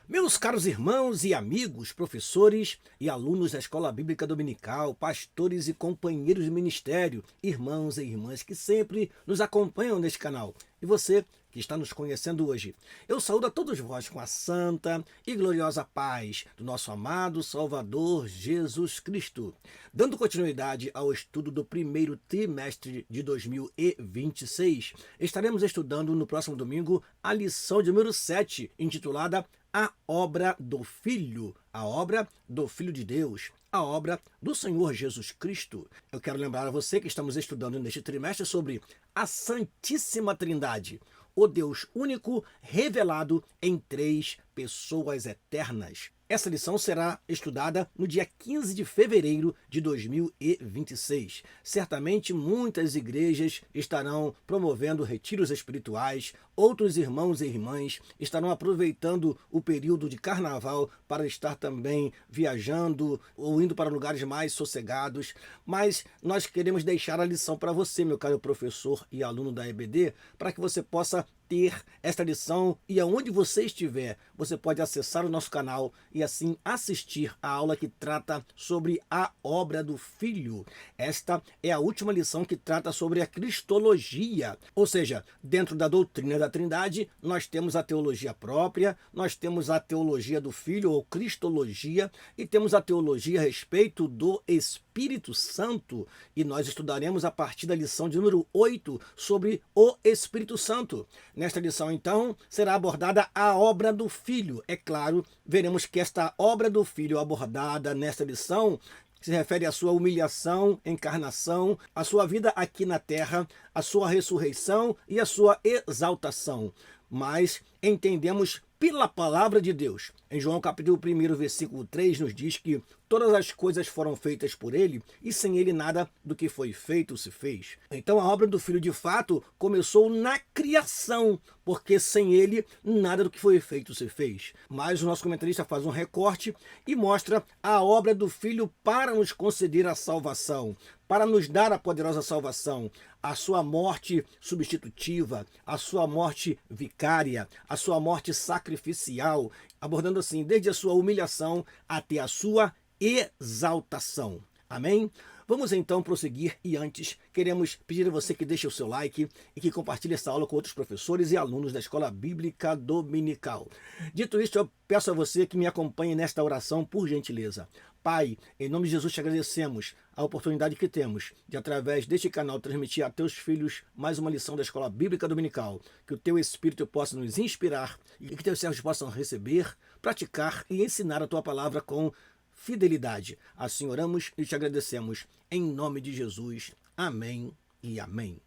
Meus caros irmãos e amigos, professores e alunos da Escola Bíblica Dominical, pastores e companheiros de ministério, irmãos e irmãs que sempre nos acompanham neste canal, e você que está nos conhecendo hoje, eu saúdo a todos vós com a santa e gloriosa paz do nosso amado Salvador Jesus Cristo. Dando continuidade ao estudo do primeiro trimestre de 2026, estaremos estudando no próximo domingo a lição de número 7, intitulada A Obra do Filho, a obra do Filho de Deus, a obra do Senhor Jesus Cristo. Eu quero lembrar a você que estamos estudando neste trimestre sobre a Santíssima Trindade, o Deus único revelado em três pessoas eternas. Essa lição será estudada no dia 15 de fevereiro de 2026. Certamente muitas igrejas estarão promovendo retiros espirituais, outros irmãos e irmãs estarão aproveitando o período de carnaval para estar também viajando ou indo para lugares mais sossegados. Mas nós queremos deixar a lição para você, meu caro professor e aluno da EBD, para que você possa ter esta lição e aonde você estiver, você pode acessar o nosso canal e assim assistir a aula que trata sobre a obra do Filho. Esta é a última lição que trata sobre a cristologia, ou seja, dentro da doutrina da Trindade, nós temos a teologia própria, nós temos a teologia do Filho ou cristologia e temos a teologia a respeito do Espírito Santo, e nós estudaremos a partir da lição de número 8 sobre o Espírito Santo. Nesta lição, então, será abordada a obra do Filho. É claro, veremos que esta obra do Filho abordada nesta lição se refere à sua humilhação, encarnação, à sua vida aqui na terra, à sua ressurreição e à sua exaltação. Mas entendemos pela palavra de Deus. Em João capítulo 1, versículo 3, nos diz que todas as coisas foram feitas por ele e sem ele nada do que foi feito se fez. Então a obra do Filho de fato começou na criação, porque sem ele nada do que foi feito se fez. Mas o nosso comentarista faz um recorte e mostra a obra do Filho para nos conceder a salvação, para nos dar a poderosa salvação, a sua morte substitutiva, a sua morte vicária, a sua morte sacrificial, abordando assim desde a sua humilhação até a sua exaltação. Amém? Vamos então prosseguir e antes queremos pedir a você que deixe o seu like e que compartilhe essa aula com outros professores e alunos da Escola Bíblica Dominical. Dito isto, eu peço a você que me acompanhe nesta oração por gentileza. Pai, em nome de Jesus te agradecemos a oportunidade que temos de, através deste canal, transmitir a teus filhos mais uma lição da Escola Bíblica Dominical. Que o teu Espírito possa nos inspirar e que teus servos possam receber, praticar e ensinar a tua palavra com fidelidade. Assim oramos e te agradecemos. Em nome de Jesus. Amém e amém.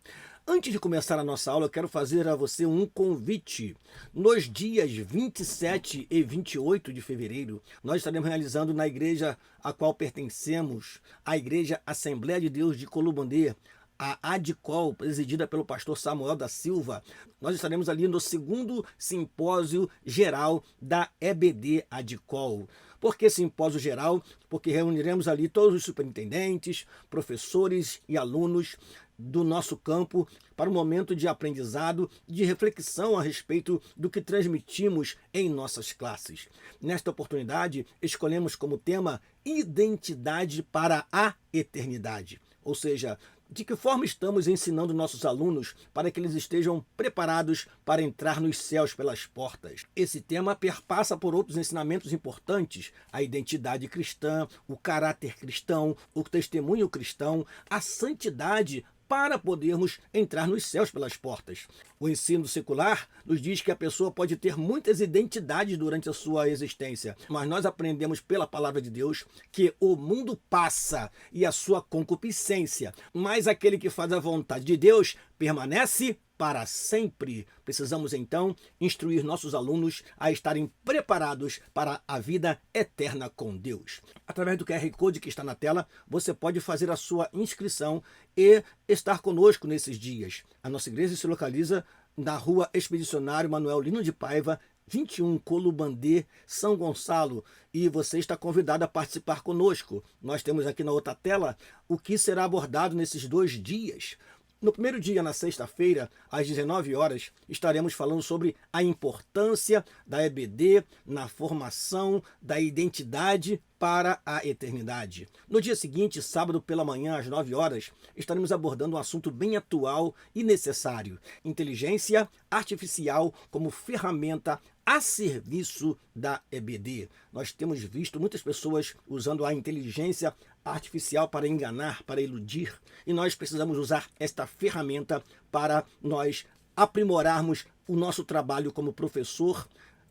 Antes de começar a nossa aula, eu quero fazer a você um convite. Nos dias 27 e 28 de fevereiro, nós estaremos realizando na igreja a qual pertencemos, a Igreja Assembleia de Deus de Colubandê, a ADCOL, presidida pelo pastor Samuel da Silva. Nós estaremos ali no segundo simpósio geral da EBD ADCOL. Por que simpósio geral? Porque reuniremos ali todos os superintendentes, professores e alunos do nosso campo para um momento de aprendizado, de reflexão a respeito do que transmitimos em nossas classes. Nesta oportunidade, escolhemos como tema Identidade para a Eternidade, ou seja, de que forma estamos ensinando nossos alunos para que eles estejam preparados para entrar nos céus pelas portas. Esse tema perpassa por outros ensinamentos importantes: a identidade cristã, o caráter cristão, o testemunho cristão, a santidade para podermos entrar nos céus pelas portas. O ensino secular nos diz que a pessoa pode ter muitas identidades durante a sua existência, mas nós aprendemos pela palavra de Deus que o mundo passa e a sua concupiscência, mas aquele que faz a vontade de Deus permanece para sempre. Precisamos então instruir nossos alunos a estarem preparados para a vida eterna com Deus. Através do QR Code que está na tela, você pode fazer a sua inscrição e estar conosco nesses dias. A nossa igreja se localiza na Rua Expedicionário Manuel Lino de Paiva, 21, Colubandê, São Gonçalo, e você está convidado a participar conosco. Nós temos aqui na outra tela o que será abordado nesses 2 dias. No primeiro dia, na sexta-feira, às 19 horas, estaremos falando sobre a importância da EBD na formação da identidade para a eternidade. No dia seguinte, sábado pela manhã, às 9 horas, estaremos abordando um assunto bem atual e necessário: inteligência artificial como ferramenta a serviço da EBD. Nós temos visto muitas pessoas usando a inteligência artificial para enganar, para iludir, e nós precisamos usar esta ferramenta para nós aprimorarmos o nosso trabalho como professor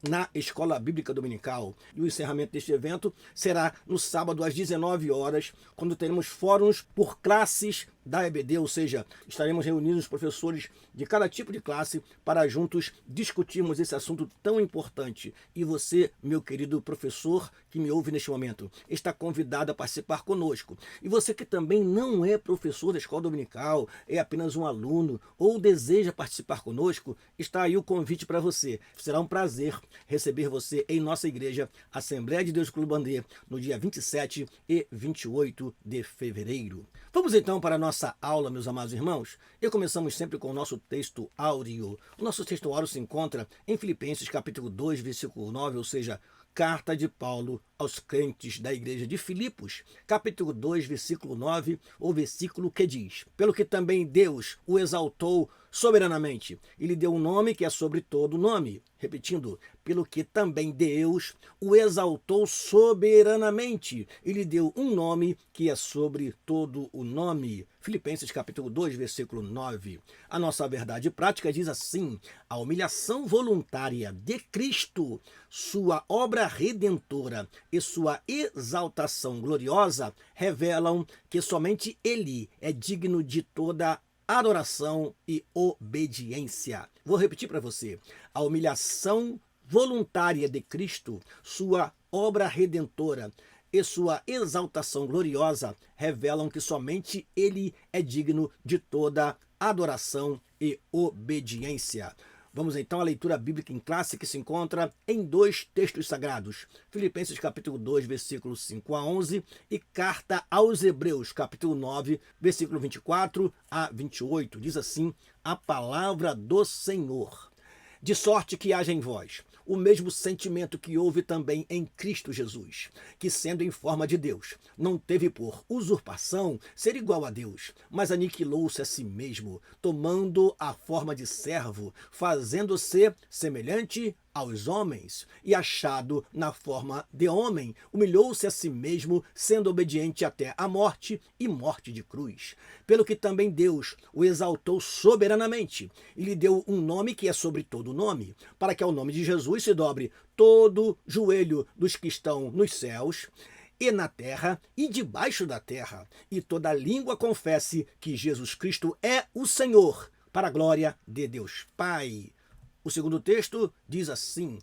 na Escola Bíblica Dominical. E o encerramento deste evento será no sábado às 19 horas, quando teremos fóruns por classes da EBD, ou seja, estaremos reunindo os professores de cada tipo de classe para juntos discutirmos esse assunto tão importante. E você, meu querido professor que me ouve neste momento, está convidado a participar conosco. E você que também não é professor da Escola Dominical, é apenas um aluno ou deseja participar conosco, está aí o convite para você. Será um prazer receber você em nossa igreja, Assembleia de Deus Clube Bandê, no dia 27 e 28 de fevereiro. Vamos então para a nossa aula, meus amados irmãos. E começamos sempre com o nosso texto áureo. O nosso texto áureo se encontra em Filipenses capítulo 2, versículo 9, ou seja, carta de Paulo aos crentes da igreja de Filipos, capítulo 2, versículo 9, o versículo que diz: pelo que também Deus o exaltou soberanamente, e lhe deu um nome que é sobre todo nome. Repetindo, pelo que também Deus o exaltou soberanamente, e lhe deu um nome que é sobre todo o nome. Filipenses capítulo 2, versículo 9. A nossa verdade prática diz assim: a humilhação voluntária de Cristo, sua obra redentora e sua exaltação gloriosa revelam que somente Ele é digno de toda adoração e obediência. Vou repetir para você: a humilhação voluntária de Cristo, sua obra redentora e sua exaltação gloriosa revelam que somente Ele é digno de toda adoração e obediência. Vamos então à leitura bíblica em classe, que se encontra em dois textos sagrados: Filipenses capítulo 2, versículos 5 a 11 e carta aos Hebreus capítulo 9, versículo 24 a 28. Diz assim a palavra do Senhor: de sorte que haja em vós o mesmo sentimento que houve também em Cristo Jesus, que, sendo em forma de Deus, não teve por usurpação ser igual a Deus, mas aniquilou-se a si mesmo, tomando a forma de servo, fazendo-se semelhante aos homens, e achado na forma de homem, humilhou-se a si mesmo, sendo obediente até a morte e morte de cruz. Pelo que também Deus o exaltou soberanamente, e lhe deu um nome que é sobre todo nome, para que ao nome de Jesus se dobre todo joelho dos que estão nos céus e na terra e debaixo da terra, e toda língua confesse que Jesus Cristo é o Senhor, para a glória de Deus Pai. O segundo texto diz assim: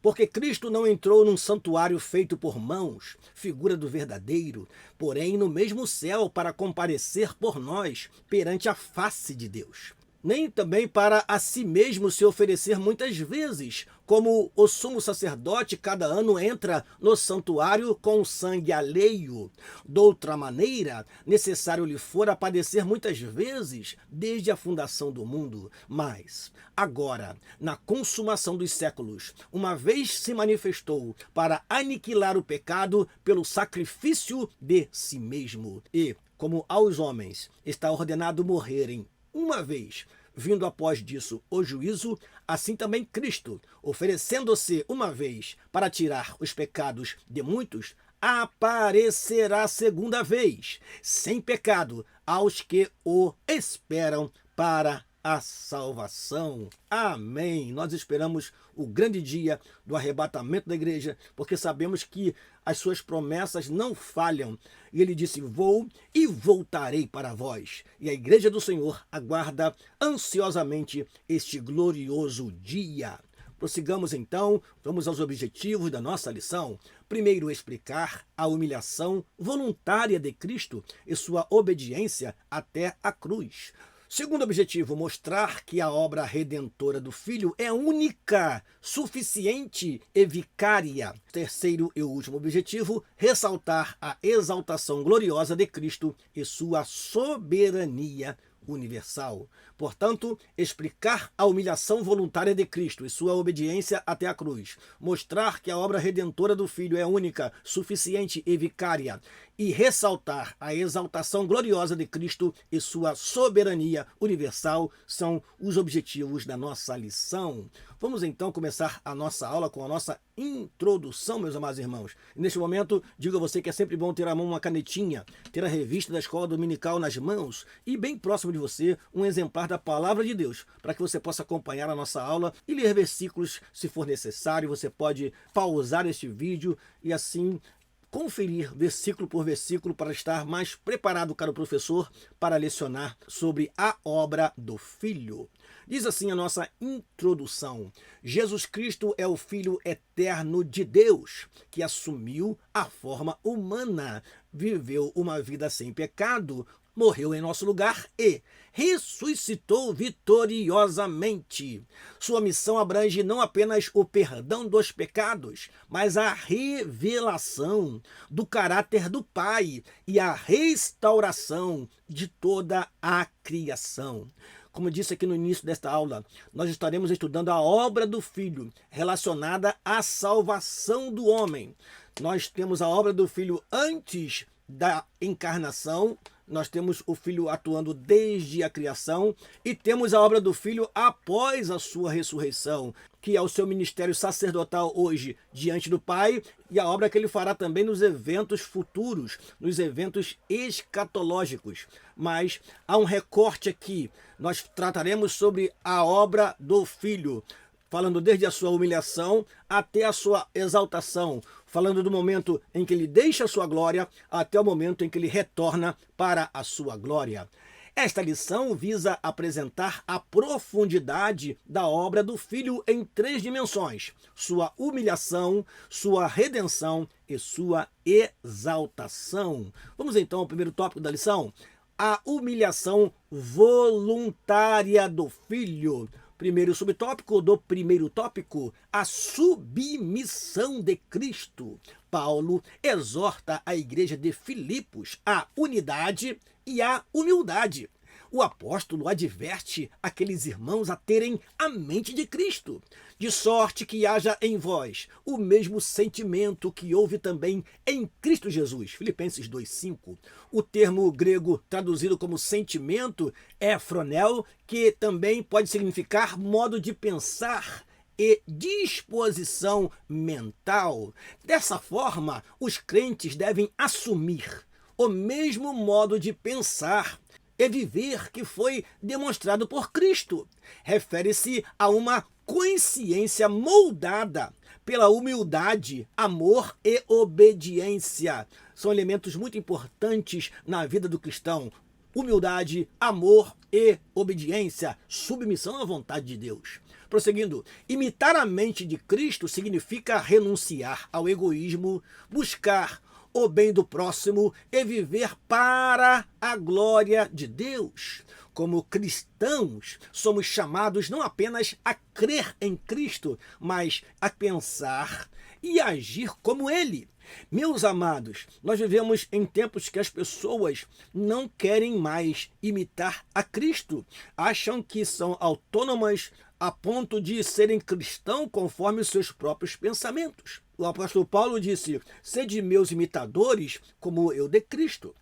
porque Cristo não entrou num santuário feito por mãos, figura do verdadeiro, porém no mesmo céu, para comparecer por nós perante a face de Deus. Nem também para a si mesmo se oferecer muitas vezes, como o sumo sacerdote cada ano entra no santuário com sangue alheio. Doutra maneira, necessário lhe fora padecer muitas vezes desde a fundação do mundo. Mas, agora, na consumação dos séculos, uma vez se manifestou para aniquilar o pecado pelo sacrifício de si mesmo. E, como aos homens está ordenado morrerem uma vez, vindo após disso o juízo, assim também Cristo, oferecendo-se uma vez para tirar os pecados de muitos, aparecerá segunda vez, sem pecado, aos que o esperam para a salvação. Amém. Nós esperamos o grande dia do arrebatamento da igreja, porque sabemos que as suas promessas não falham. E ele disse: vou e voltarei para vós. E a igreja do Senhor aguarda ansiosamente este glorioso dia. Prossigamos então, vamos aos objetivos da nossa lição. Primeiro, explicar a humilhação voluntária de Cristo e sua obediência até a cruz. Segundo objetivo, mostrar que a obra redentora do Filho é única, suficiente e vicária. Terceiro e último objetivo, ressaltar a exaltação gloriosa de Cristo e sua soberania universal. Portanto, explicar a humilhação voluntária de Cristo e sua obediência até a cruz, mostrar que a obra redentora do Filho é única, suficiente e vicária, e ressaltar a exaltação gloriosa de Cristo e sua soberania universal são os objetivos da nossa lição. Vamos então começar a nossa aula com a nossa introdução, meus amados irmãos. E neste momento, digo a você que é sempre bom ter à mão uma canetinha, ter a revista da Escola Dominical nas mãos e bem próximo de você um exemplar da Palavra de Deus, para que você possa acompanhar a nossa aula e ler versículos se for necessário. Você pode pausar este vídeo e assim conferir versículo por versículo para estar mais preparado, caro professor, para lecionar sobre a obra do Filho. Diz assim a nossa introdução: Jesus Cristo é o Filho eterno de Deus, que assumiu a forma humana, viveu uma vida sem pecado, morreu em nosso lugar e ressuscitou vitoriosamente. Sua missão abrange não apenas o perdão dos pecados, mas a revelação do caráter do Pai e a restauração de toda a criação. Como eu disse aqui no início desta aula, nós estaremos estudando a obra do Filho relacionada à salvação do homem. Nós temos a obra do Filho antes da encarnação, nós temos o Filho atuando desde a criação e temos a obra do Filho após a sua ressurreição, que é o seu ministério sacerdotal hoje diante do Pai e a obra que ele fará também nos eventos futuros, nos eventos escatológicos. Mas há um recorte aqui, nós trataremos sobre a obra do Filho, falando desde a sua humilhação até a sua exaltação, falando do momento em que ele deixa a sua glória até o momento em que ele retorna para a sua glória. Esta lição visa apresentar a profundidade da obra do Filho em 3 dimensões: sua humilhação, sua redenção e sua exaltação. Vamos então ao primeiro tópico da lição: a humilhação voluntária do Filho. Primeiro subtópico do primeiro tópico, a submissão de Cristo. Paulo exorta a igreja de Filipos à unidade e à humildade. O apóstolo adverte aqueles irmãos a terem a mente de Cristo, de sorte que haja em vós o mesmo sentimento que houve também em Cristo Jesus. Filipenses 2,5. O termo grego traduzido como sentimento é phronel, que também pode significar modo de pensar e disposição mental. Dessa forma, os crentes devem assumir o mesmo modo de pensar e viver que foi demonstrado por Cristo. Refere-se a uma consciência moldada pela humildade, amor e obediência. São elementos muito importantes na vida do cristão. Humildade, amor e obediência, submissão à vontade de Deus. Prosseguindo, imitar a mente de Cristo significa renunciar ao egoísmo, buscar o bem do próximo e viver para a glória de Deus. Como cristãos, somos chamados não apenas a crer em Cristo, mas a pensar e agir como Ele. Meus amados, nós vivemos em tempos que as pessoas não querem mais imitar a Cristo. Acham que são autônomas a ponto de serem cristãos conforme os seus próprios pensamentos. O apóstolo Paulo disse: sede meus imitadores, como eu de Cristo.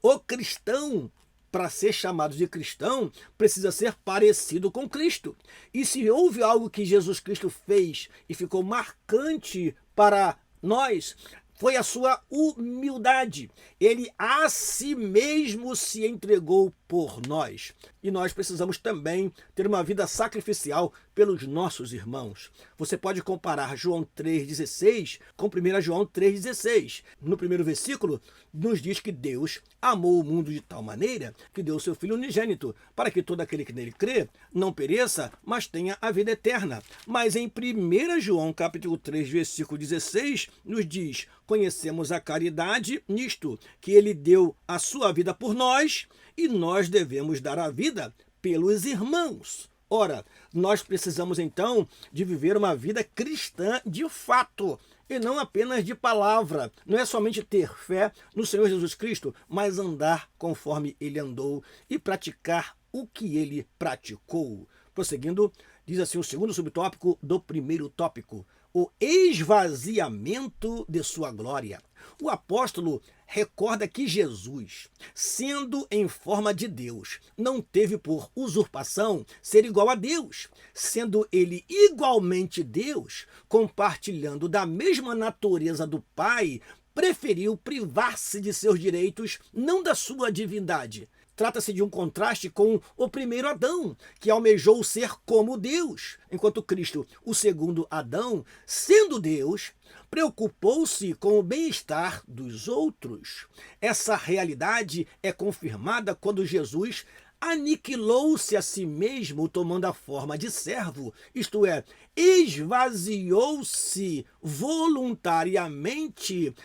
O cristão, para ser chamado de cristão, precisa ser parecido com Cristo. E se houve algo que Jesus Cristo fez e ficou marcante para nós, foi a sua humildade. Ele a si mesmo se entregou por nós. E nós precisamos também ter uma vida sacrificial pelos nossos irmãos. Você pode comparar João 3,16 com 1 João 3,16. No primeiro versículo, nos diz que Deus amou o mundo de tal maneira que deu o seu Filho unigênito, para que todo aquele que nele crê não pereça, mas tenha a vida eterna. Mas em 1 João capítulo 3, versículo 16, nos diz: conhecemos a caridade nisto, que ele deu a sua vida por nós, e nós devemos dar a vida pelos irmãos. Ora, nós precisamos então de viver uma vida cristã de fato, e não apenas de palavra. Não é somente ter fé no Senhor Jesus Cristo, mas andar conforme Ele andou e praticar o que ele praticou. Prosseguindo, diz assim o segundo subtópico do primeiro tópico: o esvaziamento de sua glória. O apóstolo recorda que Jesus, sendo em forma de Deus, não teve por usurpação ser igual a Deus. Sendo ele igualmente Deus, compartilhando da mesma natureza do Pai, preferiu privar-se de seus direitos, não da sua divindade. Trata-se de um contraste com o primeiro Adão, que almejou ser como Deus, enquanto Cristo, o segundo Adão, sendo Deus, preocupou-se com o bem-estar dos outros. Essa realidade é confirmada quando Jesus aniquilou-se a si mesmo, tomando a forma de servo, isto é, esvaziou-se voluntariamente,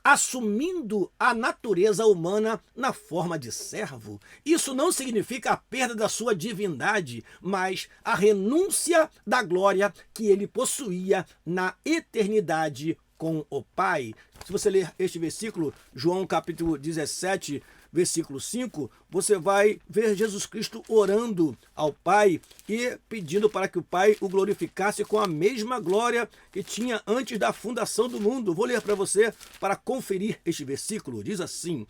assumindo a natureza humana na forma de servo. Isso não significa a perda da sua divindade, mas a renúncia da glória que ele possuía na eternidade com o Pai. Se você ler este versículo, João capítulo 17, versículo 5, você vai ver Jesus Cristo orando ao Pai e pedindo para que o Pai o glorificasse com a mesma glória que tinha antes da fundação do mundo. Vou ler para você para conferir este versículo. Diz assim: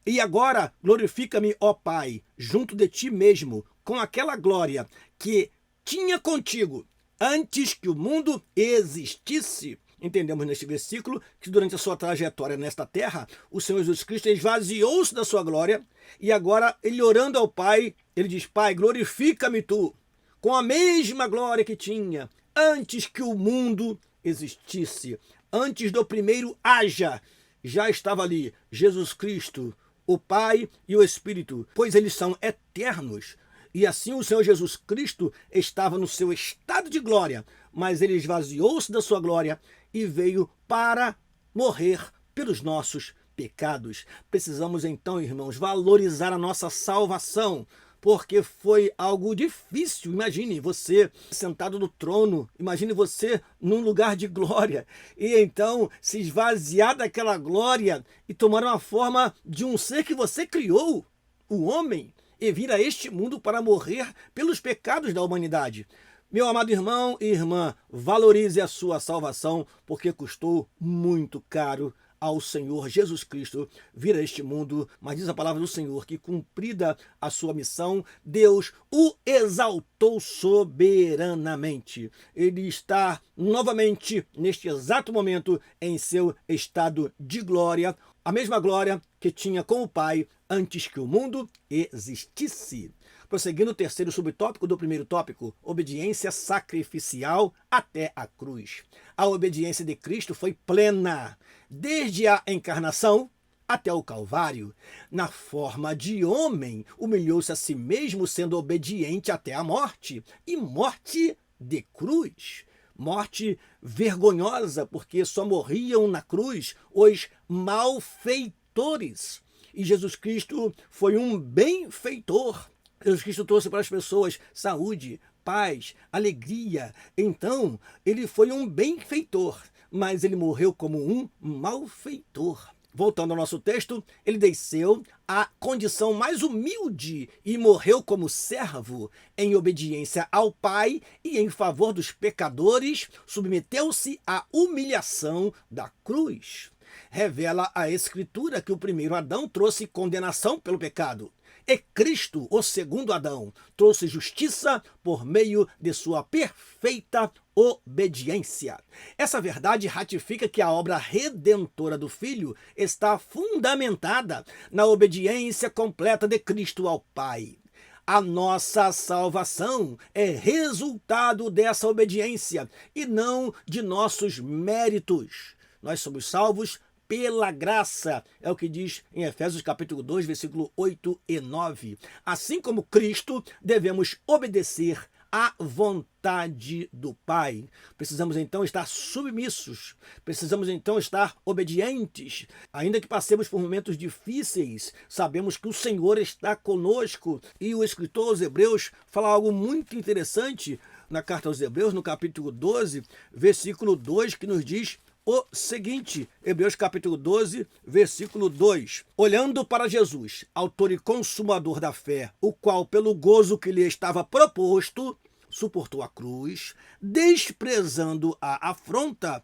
e agora glorifica-me, ó Pai, junto de ti mesmo, com aquela glória que tinha contigo antes que o mundo existisse. Entendemos neste versículo que durante a sua trajetória nesta terra, o Senhor Jesus Cristo esvaziou-se da sua glória e agora ele orando ao Pai, ele diz: Pai, glorifica-me tu com a mesma glória que tinha antes que o mundo existisse. Antes do primeiro haja, já estava ali Jesus Cristo, o Pai e o Espírito, pois eles são eternos. E assim o Senhor Jesus Cristo estava no seu estado de glória, mas ele esvaziou-se da sua glória e veio para morrer pelos nossos pecados. Precisamos então, irmãos, valorizar a nossa salvação, porque foi algo difícil. Imagine você sentado no trono, imagine você num lugar de glória, e então se esvaziar daquela glória e tomar uma forma de um ser que você criou, o homem, e vir a este mundo para morrer pelos pecados da humanidade. Meu amado irmão e irmã, valorize a sua salvação, porque custou muito caro ao Senhor Jesus Cristo vir a este mundo. Mas diz a palavra do Senhor que, cumprida a sua missão, Deus o exaltou soberanamente. Ele está novamente, neste exato momento, em seu estado de glória, a mesma glória que tinha com o Pai antes que o mundo existisse. Prosseguindo o terceiro subtópico do primeiro tópico, obediência sacrificial até a cruz. A obediência de Cristo foi plena, desde a encarnação até o Calvário. Na forma de homem, humilhou-se a si mesmo, sendo obediente até a morte, e morte de cruz. Morte vergonhosa, porque só morriam na cruz os malfeitores. E Jesus Cristo foi um benfeitor. Jesus Cristo trouxe para as pessoas saúde, paz, alegria. Então, ele foi um benfeitor, mas ele morreu como um malfeitor. Voltando ao nosso texto, ele desceu à condição mais humilde e morreu como servo, em obediência ao Pai e em favor dos pecadores, submeteu-se à humilhação da cruz. Revela a Escritura que o primeiro Adão trouxe condenação pelo pecado. E Cristo, o segundo Adão, trouxe justiça por meio de sua perfeita obediência. Essa verdade ratifica que a obra redentora do Filho está fundamentada na obediência completa de Cristo ao Pai. A nossa salvação é resultado dessa obediência e não de nossos méritos. Nós somos salvos pela graça, é o que diz em Efésios capítulo 2, versículo 8 e 9. Assim como Cristo, devemos obedecer à vontade do Pai. Precisamos então estar submissos, precisamos então estar obedientes. Ainda que passemos por momentos difíceis, sabemos que o Senhor está conosco. E o escritor aos Hebreus fala algo muito interessante na carta aos Hebreus, no capítulo 12, versículo 2, que nos diz: o seguinte, Hebreus capítulo 12, versículo 2. Olhando para Jesus, autor e consumador da fé, o qual, pelo gozo que lhe estava proposto, suportou a cruz, desprezando a afronta,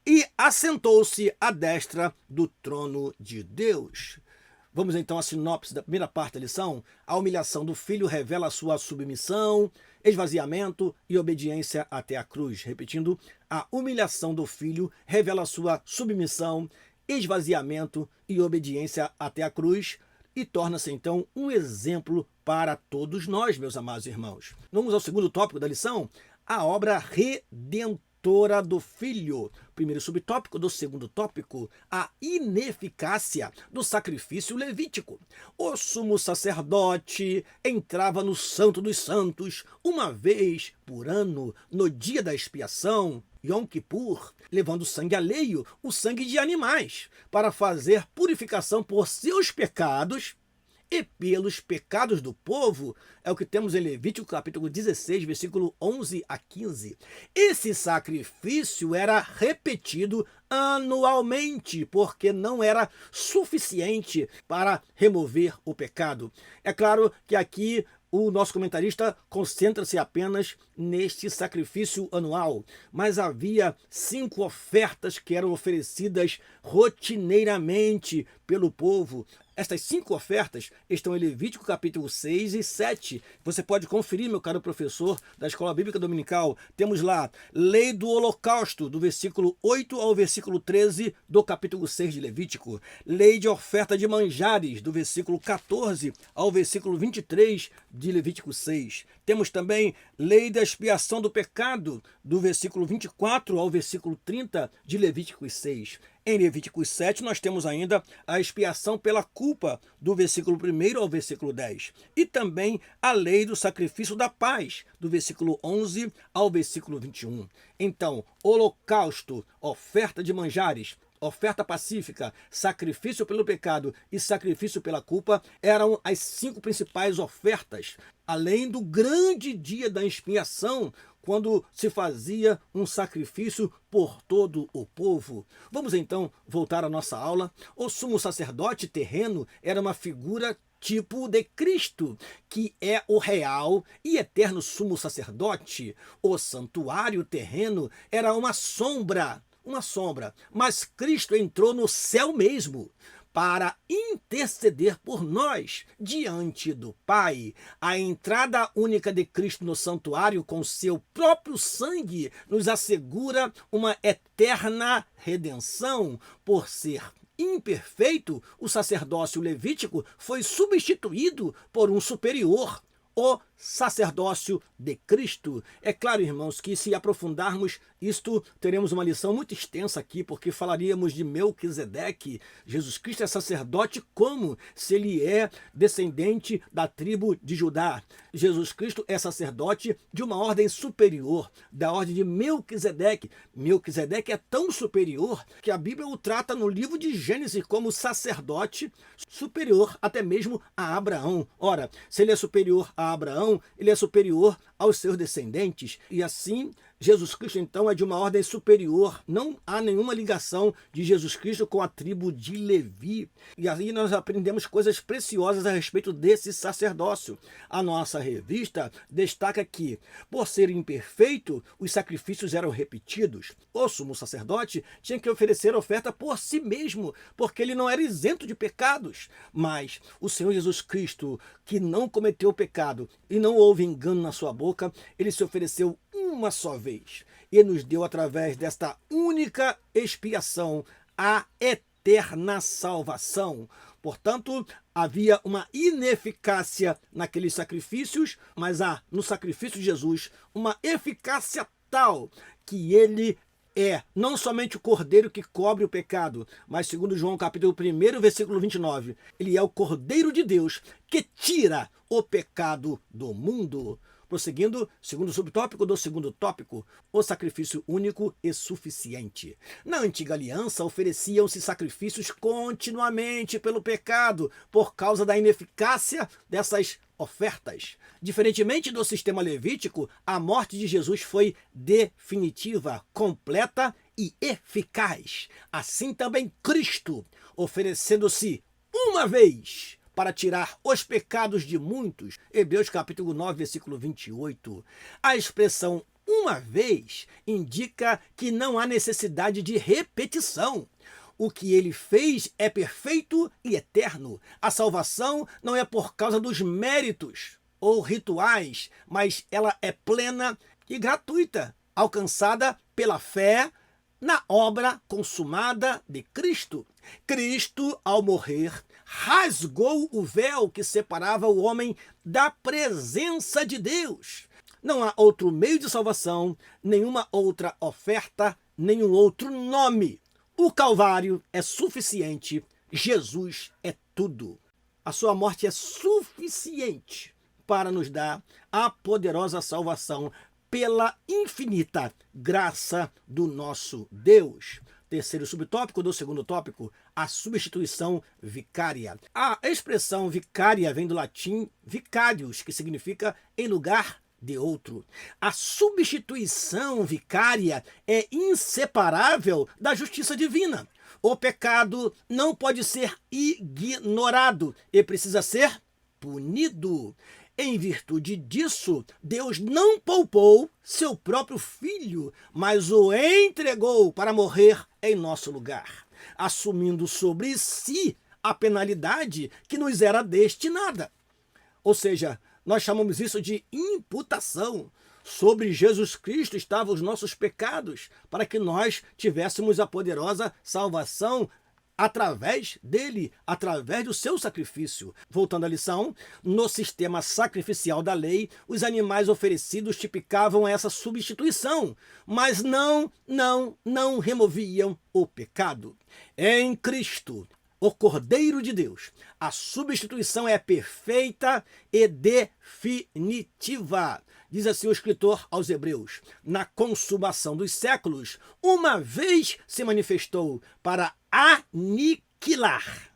e assentou-se à destra do trono de Deus. Vamos então à sinopse da primeira parte da lição. A humilhação do filho revela sua submissão, esvaziamento e obediência até a cruz. Repetindo, a humilhação do filho revela sua submissão, esvaziamento e obediência até a cruz e torna-se então um exemplo para todos nós, meus amados irmãos. Vamos ao segundo tópico da lição, a obra redentora do Filho. Primeiro subtópico do segundo tópico, a ineficácia do sacrifício levítico. O sumo sacerdote entrava no Santo dos Santos uma vez por ano, no dia da expiação, Yom Kippur, levando sangue alheio, o sangue de animais, para fazer purificação por seus pecados e pelos pecados do povo, é o que temos em Levítico capítulo 16, versículo 11 a 15. Esse sacrifício era repetido anualmente, porque não era suficiente para remover o pecado. É claro que aqui o nosso comentarista concentra-se apenas neste sacrifício anual, mas havia 5 ofertas que eram oferecidas rotineiramente pelo povo. Estas 5 ofertas estão em Levítico capítulo 6 e 7. Você pode conferir, meu caro professor da Escola Bíblica Dominical. Temos lá lei do holocausto, do versículo 8 ao versículo 13 do capítulo 6 de Levítico. Lei de oferta de manjares, do versículo 14 ao versículo 23 de Levítico 6. Temos também lei da expiação do pecado, do versículo 24 ao versículo 30 de Levítico 6. Em Levítico 7, nós temos ainda a expiação pela culpa, do versículo 1 ao versículo 10. E também a lei do sacrifício da paz, do versículo 11 ao versículo 21. Então, holocausto, oferta de manjares, oferta pacífica, sacrifício pelo pecado e sacrifício pela culpa eram as 5 principais ofertas, além do grande dia da expiação, quando se fazia um sacrifício por todo o povo. Vamos então voltar à nossa aula. O sumo sacerdote terreno era uma figura tipo de Cristo, que é o real e eterno sumo sacerdote. O santuário terreno era uma sombra, mas Cristo entrou no céu mesmo para interceder por nós diante do Pai. A entrada única de Cristo no santuário com seu próprio sangue nos assegura uma eterna redenção. Por ser imperfeito, o sacerdócio levítico foi substituído por um superior, o sacerdócio de Cristo. É claro, irmãos, que se aprofundarmos isto, teremos uma lição muito extensa aqui, porque falaríamos de Melquisedeque. Jesus Cristo é sacerdote como? Se ele é descendente da tribo de Judá. Jesus Cristo é sacerdote de uma ordem superior, da ordem de Melquisedeque. Melquisedeque é tão superior que a Bíblia o trata no livro de Gênesis como sacerdote superior até mesmo a Abraão. Ora, se ele é superior a Abraão, ele é superior aos seus descendentes. E assim, Jesus Cristo, então, é de uma ordem superior. Não há nenhuma ligação de Jesus Cristo com a tribo de Levi. E aí nós aprendemos coisas preciosas a respeito desse sacerdócio. A nossa revista destaca que, por ser imperfeito, os sacrifícios eram repetidos. O sumo sacerdote tinha que oferecer oferta por si mesmo, porque ele não era isento de pecados. Mas o Senhor Jesus Cristo, que não cometeu pecado e não houve engano na sua boca, ele se ofereceu uma só vez e nos deu, através desta única expiação, a eterna salvação. Portanto, havia uma ineficácia naqueles sacrifícios, mas há no sacrifício de Jesus uma eficácia tal que ele é não somente o cordeiro que cobre o pecado, mas segundo João capítulo 1, versículo 29, ele é o Cordeiro de Deus que tira o pecado do mundo. Prosseguindo, segundo subtópico do segundo tópico, o sacrifício único e suficiente. Na antiga aliança, ofereciam-se sacrifícios continuamente pelo pecado, por causa da ineficácia dessas ofertas. Diferentemente do sistema levítico, a morte de Jesus foi definitiva, completa e eficaz. Assim também Cristo, oferecendo-se uma vez para tirar os pecados de muitos. Hebreus capítulo 9, versículo 28. A expressão uma vez indica que não há necessidade de repetição. O que ele fez é perfeito e eterno. A salvação não é por causa dos méritos ou rituais, mas ela é plena e gratuita, alcançada pela fé na obra consumada de Cristo. Cristo, ao morrer, rasgou o véu que separava o homem da presença de Deus. Não há outro meio de salvação, nenhuma outra oferta, nenhum outro nome. O Calvário é suficiente, Jesus é tudo. A sua morte é suficiente para nos dar a poderosa salvação pela infinita graça do nosso Deus. Terceiro subtópico do segundo tópico, a substituição vicária. A expressão vicária vem do latim vicarius, que significa em lugar de outro. A substituição vicária é inseparável da justiça divina. O pecado não pode ser ignorado e precisa ser punido. Em virtude disso, Deus não poupou seu próprio filho, mas o entregou para morrer em nosso lugar, assumindo sobre si a penalidade que nos era destinada. Ou seja, nós chamamos isso de imputação. Sobre Jesus Cristo estavam os nossos pecados, para que nós tivéssemos a poderosa salvação através dele, através do seu sacrifício. Voltando à lição, no sistema sacrificial da lei, os animais oferecidos tipificavam essa substituição, mas não removiam o pecado. Em Cristo, o Cordeiro de Deus, a substituição é perfeita e definitiva. Diz assim o escritor aos Hebreus: na consumação dos séculos, uma vez se manifestou para aniquilar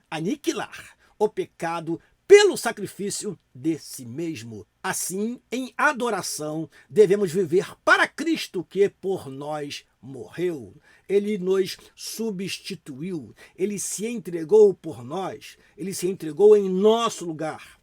o pecado pelo sacrifício de si mesmo. Assim, em adoração, devemos viver para Cristo, que por nós morreu. Ele nos substituiu, ele se entregou por nós, ele se entregou em nosso lugar.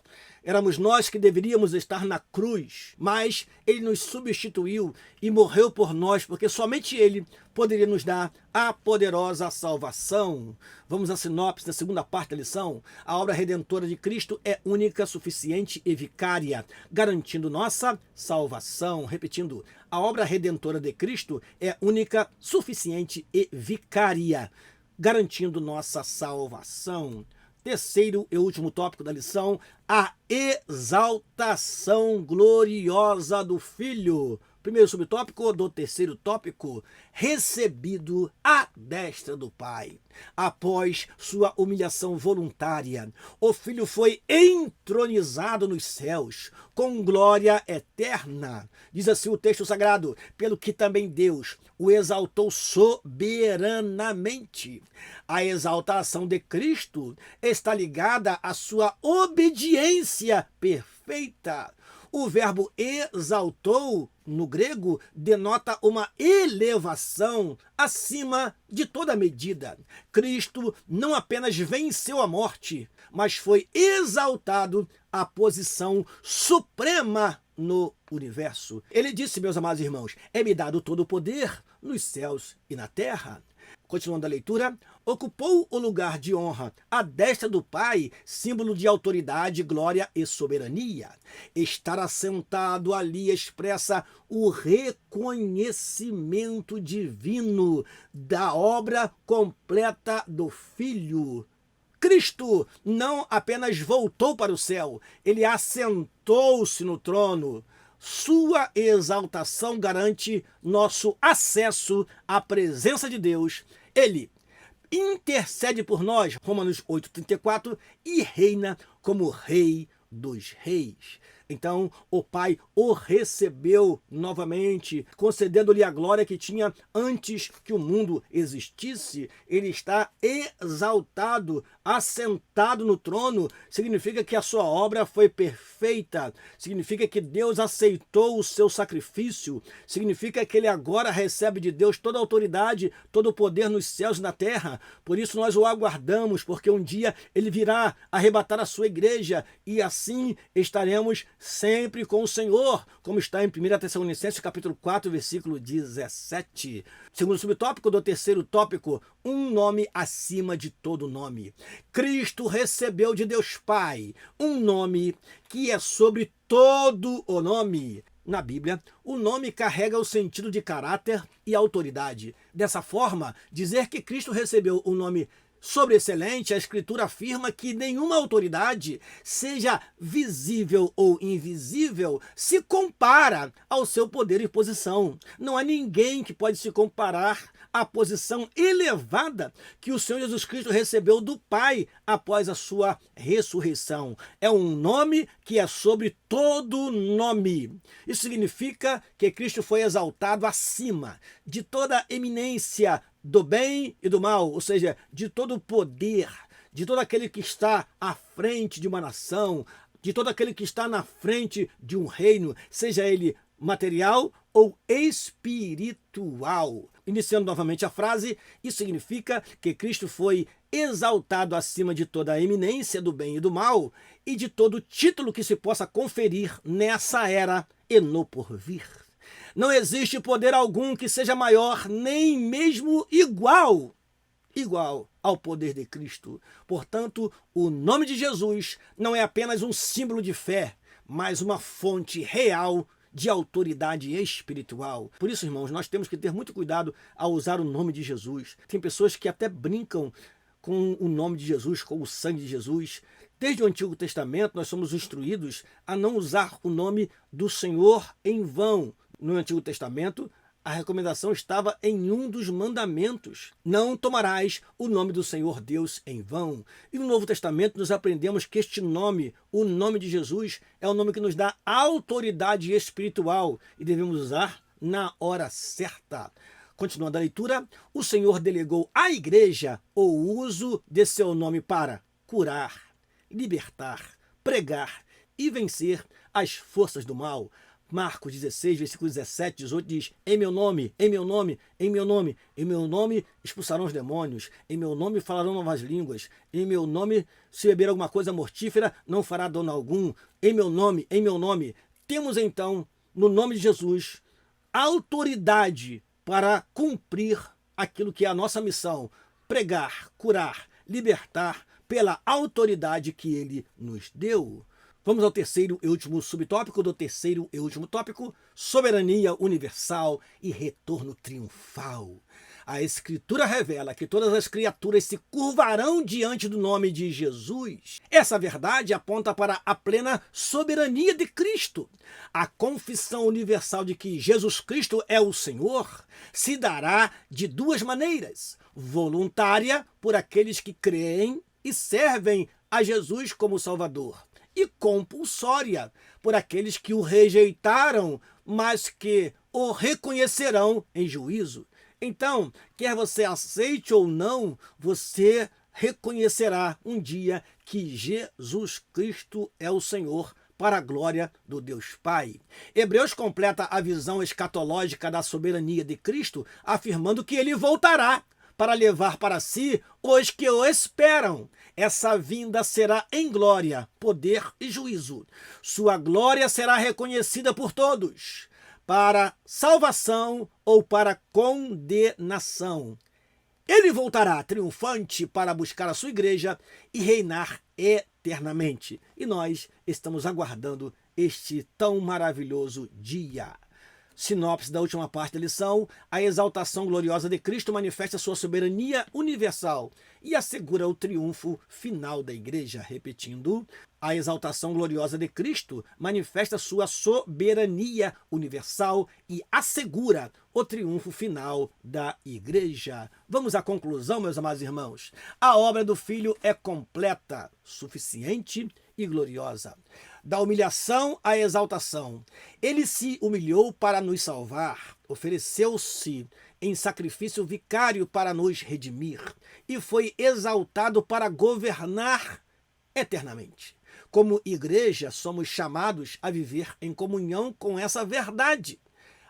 Éramos nós que deveríamos estar na cruz, mas ele nos substituiu e morreu por nós, porque somente ele poderia nos dar a poderosa salvação. Vamos à sinopse da segunda parte da lição. A obra redentora de Cristo é única, suficiente e vicária, garantindo nossa salvação. Repetindo, a obra redentora de Cristo é única, suficiente e vicária, garantindo nossa salvação. Terceiro e último tópico da lição, a exaltação gloriosa do Filho. Primeiro subtópico do terceiro tópico, recebido à destra do Pai. Após sua humilhação voluntária, o Filho foi entronizado nos céus, com glória eterna. Diz assim o texto sagrado, pelo que também Deus o exaltou soberanamente. A exaltação de Cristo está ligada à sua obediência perfeita. O verbo exaltou, no grego, denota uma elevação acima de toda medida. Cristo não apenas venceu a morte, mas foi exaltado à posição suprema no universo. Ele disse, meus amados irmãos, é-me dado todo o poder nos céus e na terra. Continuando a leitura, ocupou o lugar de honra à destra do Pai, símbolo de autoridade, glória e soberania. Estar assentado ali expressa o reconhecimento divino da obra completa do Filho. Cristo não apenas voltou para o céu, ele assentou-se no trono. Sua exaltação garante nosso acesso à presença de Deus. Ele intercede por nós, Romanos 8,34, e reina como Rei dos Reis. Então o Pai o recebeu novamente, concedendo-lhe a glória que tinha antes que o mundo existisse. Ele está exaltado, assentado no trono. Significa que a sua obra foi perfeita. Significa que Deus aceitou o seu sacrifício. Significa que ele agora recebe de Deus toda a autoridade, todo o poder nos céus e na terra. Por isso nós o aguardamos, porque um dia ele virá arrebatar a sua igreja e assim estaremos sempre com o Senhor, como está em 1 Tessalonicenses capítulo 4, versículo 17. Segundo subtópico do terceiro tópico, um nome acima de todo nome. Cristo recebeu de Deus Pai um nome que é sobre todo o nome. Na Bíblia, o nome carrega o sentido de caráter e autoridade. Dessa forma, dizer que Cristo recebeu um nome sobreexcelente, a Escritura afirma que nenhuma autoridade, seja visível ou invisível, se compara ao seu poder e posição. Não há ninguém que pode se comparar à posição elevada que o Senhor Jesus Cristo recebeu do Pai após a sua ressurreição. É um nome que é sobre todo nome. Isso significa que Cristo foi exaltado acima de toda eminência do bem e do mal, ou seja, de todo o poder, de todo aquele que está à frente de uma nação, de todo aquele que está na frente de um reino, seja ele material ou espiritual. Iniciando novamente a frase, isso significa que Cristo foi exaltado acima de toda a eminência do bem e do mal e de todo título que se possa conferir nessa era e no porvir. Não existe poder algum que seja maior, nem mesmo igual ao poder de Cristo. Portanto, o nome de Jesus não é apenas um símbolo de fé, mas uma fonte real de autoridade espiritual. Por isso, irmãos, nós temos que ter muito cuidado ao usar o nome de Jesus. Tem pessoas que até brincam com o nome de Jesus, com o sangue de Jesus. Desde o Antigo Testamento, nós somos instruídos a não usar o nome do Senhor em vão. No Antigo Testamento, a recomendação estava em um dos mandamentos. Não tomarás o nome do Senhor Deus em vão. E no Novo Testamento nós aprendemos que este nome, o nome de Jesus, é o nome que nos dá autoridade espiritual e devemos usar na hora certa. Continuando a leitura, o Senhor delegou à igreja o uso de seu nome para curar, libertar, pregar e vencer as forças do mal. Marcos 16, versículos 17, 18 diz: em meu nome, em meu nome, em meu nome, em meu nome expulsarão os demônios, em meu nome falarão novas línguas, em meu nome, se beber alguma coisa mortífera, não fará dano algum, em meu nome, em meu nome. Temos então, no nome de Jesus, autoridade para cumprir aquilo que é a nossa missão: pregar, curar, libertar pela autoridade que ele nos deu. Vamos ao terceiro e último subtópico do terceiro e último tópico: soberania universal e retorno triunfal. A Escritura revela que todas as criaturas se curvarão diante do nome de Jesus. Essa verdade aponta para a plena soberania de Cristo. A confissão universal de que Jesus Cristo é o Senhor se dará de duas maneiras: voluntária, por aqueles que creem e servem a Jesus como Salvador, e compulsória, por aqueles que o rejeitaram, mas que o reconhecerão em juízo. Então, quer você aceite ou não, você reconhecerá um dia que Jesus Cristo é o Senhor, para a glória do Deus Pai. Hebreus completa a visão escatológica da soberania de Cristo, afirmando que ele voltará para levar para si os que o esperam. Essa vinda será em glória, poder e juízo. Sua glória será reconhecida por todos, para salvação ou para condenação. Ele voltará triunfante para buscar a sua igreja e reinar eternamente. E nós estamos aguardando este tão maravilhoso dia. Sinopse da última parte da lição: a exaltação gloriosa de Cristo manifesta sua soberania universal e assegura o triunfo final da igreja. Repetindo, a exaltação gloriosa de Cristo manifesta sua soberania universal e assegura o triunfo final da igreja. Vamos à conclusão, meus amados irmãos. A obra do Filho é completa, suficiente e gloriosa. Da humilhação à exaltação. Ele se humilhou para nos salvar, ofereceu-se em sacrifício vicário para nos redimir e foi exaltado para governar eternamente. Como igreja, somos chamados a viver em comunhão com essa verdade,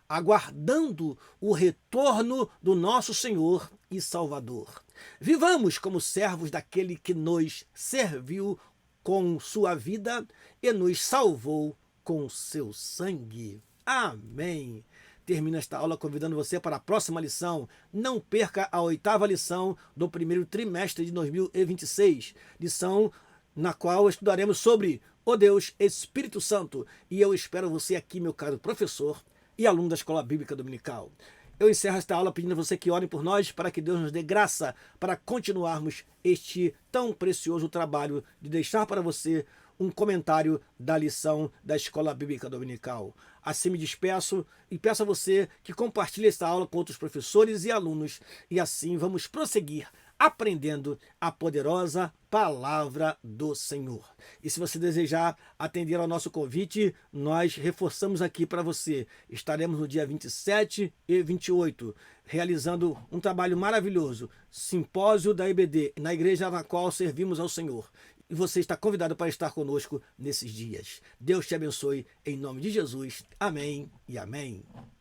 aguardando o retorno do nosso Senhor e Salvador. Vivamos como servos daquele que nos serviu com sua vida e nos salvou com seu sangue. Amém. Termino esta aula convidando você para a próxima lição. Não perca a 8ª lição do primeiro trimestre de 2026, lição na qual estudaremos sobre o Deus Espírito Santo. E eu espero você aqui, meu caro professor e aluno da Escola Bíblica Dominical. Eu encerro esta aula pedindo a você que ore por nós para que Deus nos dê graça para continuarmos este tão precioso trabalho de deixar para você um comentário da lição da Escola Bíblica Dominical. Assim me despeço e peço a você que compartilhe esta aula com outros professores e alunos e assim vamos prosseguir aprendendo a poderosa palavra do Senhor. E se você desejar atender ao nosso convite, nós reforçamos aqui para você. Estaremos no dia 27 e 28, realizando um trabalho maravilhoso, simpósio da IBD, na igreja na qual servimos ao Senhor. E você está convidado para estar conosco nesses dias. Deus te abençoe, em nome de Jesus. Amém e amém.